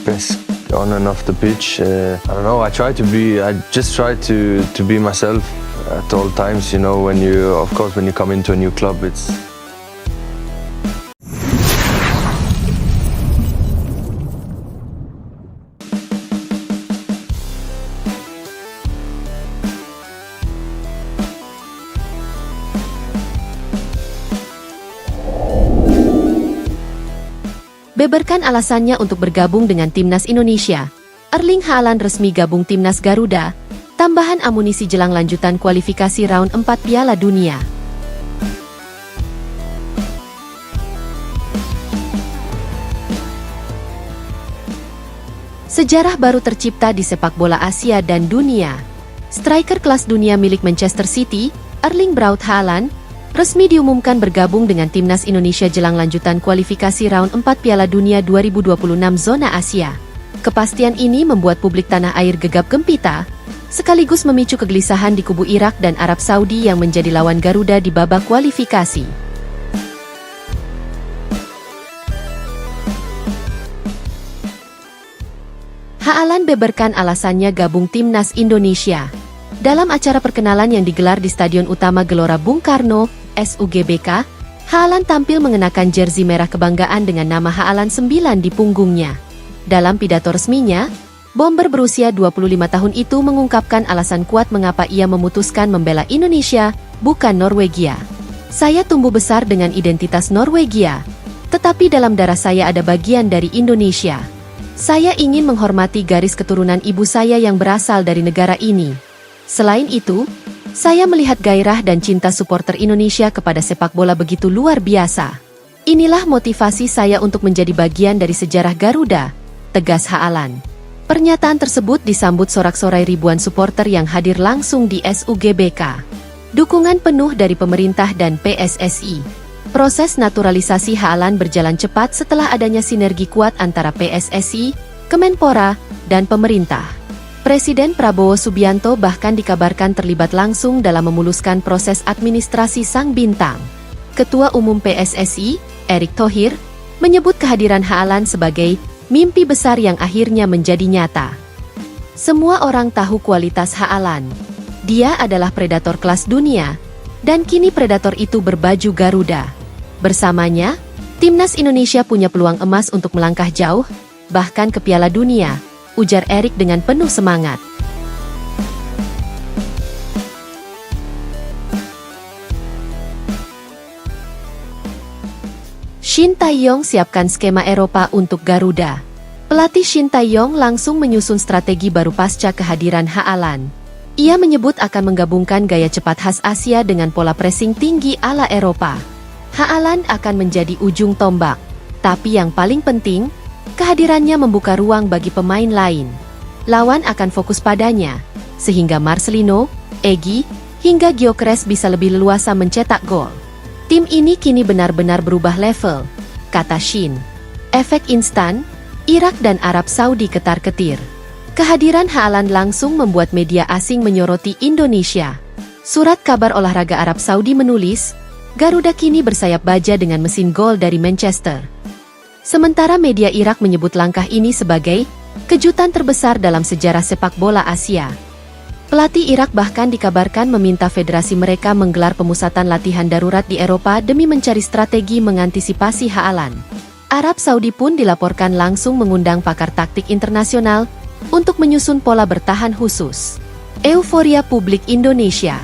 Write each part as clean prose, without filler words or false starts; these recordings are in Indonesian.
best on and off the pitch. I don't know. I just try to be myself at all times. You know, of course, when you come into a new club, it's. Beberkan alasannya untuk bergabung dengan Timnas Indonesia. Erling Haaland resmi gabung Timnas Garuda, tambahan amunisi jelang lanjutan kualifikasi round 4 Piala Dunia. Sejarah baru tercipta di sepak bola Asia dan dunia. Striker kelas dunia milik Manchester City, Erling Braut Haaland, resmi diumumkan bergabung dengan Timnas Indonesia jelang lanjutan kualifikasi round 4 Piala Dunia 2026 zona Asia. Kepastian ini membuat publik tanah air gegap gempita, sekaligus memicu kegelisahan di kubu Irak dan Arab Saudi yang menjadi lawan Garuda di babak kualifikasi. Haaland beberkan alasannya gabung Timnas Indonesia. Dalam acara perkenalan yang digelar di Stadion Utama Gelora Bung Karno, SUGBK, Haaland tampil mengenakan jersey merah kebanggaan dengan nama Haaland 9 di punggungnya. Dalam pidato resminya, bomber berusia 25 tahun itu mengungkapkan alasan kuat mengapa ia memutuskan membela Indonesia, bukan Norwegia. Saya tumbuh besar dengan identitas Norwegia, tetapi dalam darah saya ada bagian dari Indonesia. Saya ingin menghormati garis keturunan ibu saya yang berasal dari negara ini. Selain itu, saya melihat gairah dan cinta supporter Indonesia kepada sepak bola begitu luar biasa. Inilah motivasi saya untuk menjadi bagian dari sejarah Garuda, tegas Haaland. Pernyataan tersebut disambut sorak-sorai ribuan supporter yang hadir langsung di SUGBK. Dukungan penuh dari pemerintah dan PSSI. Proses naturalisasi Haaland berjalan cepat setelah adanya sinergi kuat antara PSSI, Kemenpora, dan pemerintah. Presiden Prabowo Subianto bahkan dikabarkan terlibat langsung dalam memuluskan proses administrasi sang bintang. Ketua Umum PSSI, Erick Thohir, menyebut kehadiran Haaland sebagai mimpi besar yang akhirnya menjadi nyata. Semua orang tahu kualitas Haaland. Dia adalah predator kelas dunia, dan kini predator itu berbaju Garuda. Bersamanya, Timnas Indonesia punya peluang emas untuk melangkah jauh, bahkan ke Piala Dunia, ujar Erick dengan penuh semangat. Shin Tae-yong siapkan skema Eropa untuk Garuda. Pelatih Shin Tae-yong langsung menyusun strategi baru pasca kehadiran Haaland. Ia menyebut akan menggabungkan gaya cepat khas Asia dengan pola pressing tinggi ala Eropa. Haaland akan menjadi ujung tombak, tapi yang paling penting, kehadirannya membuka ruang bagi pemain lain. Lawan akan fokus padanya, sehingga Marcelino, Egy, hingga Gyökeres bisa lebih leluasa mencetak gol. Tim ini kini benar-benar berubah level, kata Shin. Efek instan, Irak dan Arab Saudi ketar-ketir. Kehadiran Haaland langsung membuat media asing menyoroti Indonesia. Surat kabar olahraga Arab Saudi menulis, Garuda kini bersayap baja dengan mesin gol dari Manchester. Sementara media Irak menyebut langkah ini sebagai kejutan terbesar dalam sejarah sepak bola Asia. Pelatih Irak bahkan dikabarkan meminta federasi mereka menggelar pemusatan latihan darurat di Eropa demi mencari strategi mengantisipasi Haaland. Arab Saudi pun dilaporkan langsung mengundang pakar taktik internasional untuk menyusun pola bertahan khusus. Euforia publik Indonesia.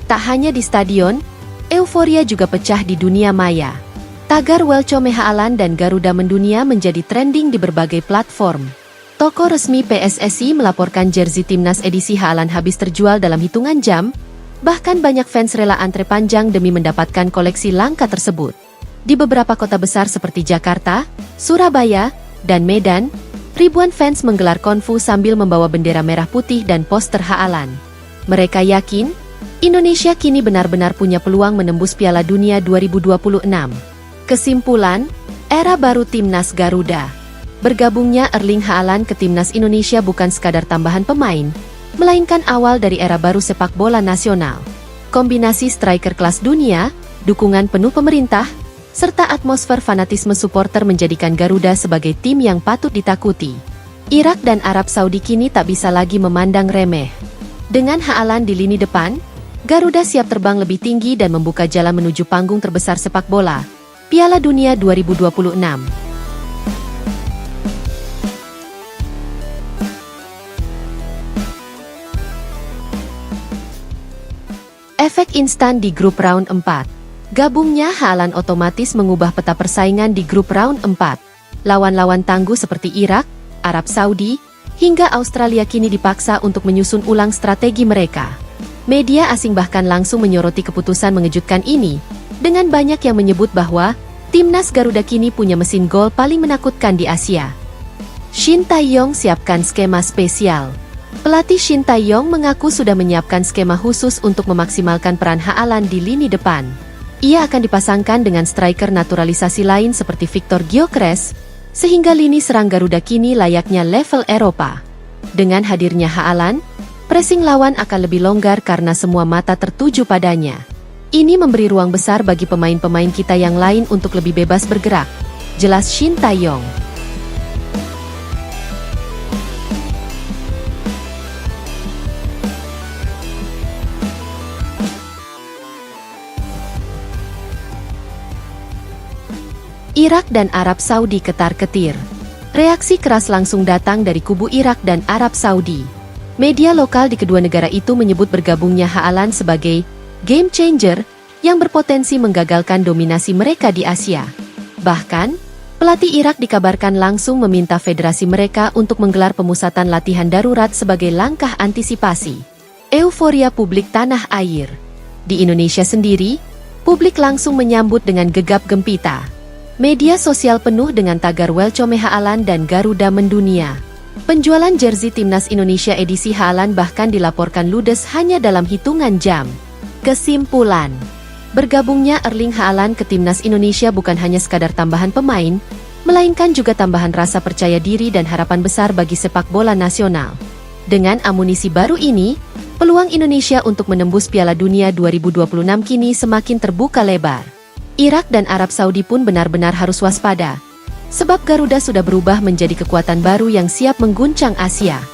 Tak hanya di stadion, euforia juga pecah di dunia maya. Tagar Welcome Haaland dan Garuda mendunia menjadi trending di berbagai platform. Toko resmi PSSI melaporkan jersey timnas edisi Haaland habis terjual dalam hitungan jam, bahkan banyak fans rela antre panjang demi mendapatkan koleksi langka tersebut. Di beberapa kota besar seperti Jakarta, Surabaya, dan Medan, ribuan fans menggelar konfu sambil membawa bendera merah putih dan poster Haaland. Mereka yakin, Indonesia kini benar-benar punya peluang menembus Piala Dunia 2026. Kesimpulan, era baru Timnas Garuda. Bergabungnya Erling Haaland ke Timnas Indonesia bukan sekadar tambahan pemain, melainkan awal dari era baru sepak bola nasional. Kombinasi striker kelas dunia, dukungan penuh pemerintah, serta atmosfer fanatisme supporter menjadikan Garuda sebagai tim yang patut ditakuti. Irak dan Arab Saudi kini tak bisa lagi memandang remeh. Dengan Haaland di lini depan, Garuda siap terbang lebih tinggi dan membuka jalan menuju panggung terbesar sepak bola, Piala Dunia 2026. Efek instan di grup round 4. Gabungnya Haaland otomatis mengubah peta persaingan di grup round 4. Lawan-lawan tangguh seperti Irak, Arab Saudi, hingga Australia kini dipaksa untuk menyusun ulang strategi mereka. Media asing bahkan langsung menyoroti keputusan mengejutkan ini, dengan banyak yang menyebut bahwa timnas Garuda kini punya mesin gol paling menakutkan di Asia. Shin Tae-yong siapkan skema spesial. Pelatih Shin Tae-yong mengaku sudah menyiapkan skema khusus untuk memaksimalkan peran Haaland di lini depan. Ia akan dipasangkan dengan striker naturalisasi lain seperti Victor Gyökeres, sehingga lini serang Garuda kini layaknya level Eropa. Dengan hadirnya Haaland, pressing lawan akan lebih longgar karena semua mata tertuju padanya. Ini memberi ruang besar bagi pemain-pemain kita yang lain untuk lebih bebas bergerak, jelas Shin Tae-yong. Irak dan Arab Saudi ketar-ketir. Reaksi keras langsung datang dari kubu Irak dan Arab Saudi. Media lokal di kedua negara itu menyebut bergabungnya Haaland sebagai game changer yang berpotensi menggagalkan dominasi mereka di Asia. Bahkan, pelatih Irak dikabarkan langsung meminta federasi mereka untuk menggelar pemusatan latihan darurat sebagai langkah antisipasi. Euforia publik tanah air. Di Indonesia sendiri, publik langsung menyambut dengan gegap gempita. Media sosial penuh dengan tagar Welcome Haaland dan Garuda mendunia. Penjualan jersey timnas Indonesia edisi Haaland bahkan dilaporkan ludes hanya dalam hitungan jam. Kesimpulan, bergabungnya Erling Haaland ke timnas Indonesia bukan hanya sekadar tambahan pemain, melainkan juga tambahan rasa percaya diri dan harapan besar bagi sepak bola nasional. Dengan amunisi baru ini, peluang Indonesia untuk menembus Piala Dunia 2026 kini semakin terbuka lebar. Irak dan Arab Saudi pun benar-benar harus waspada, sebab Garuda sudah berubah menjadi kekuatan baru yang siap mengguncang Asia.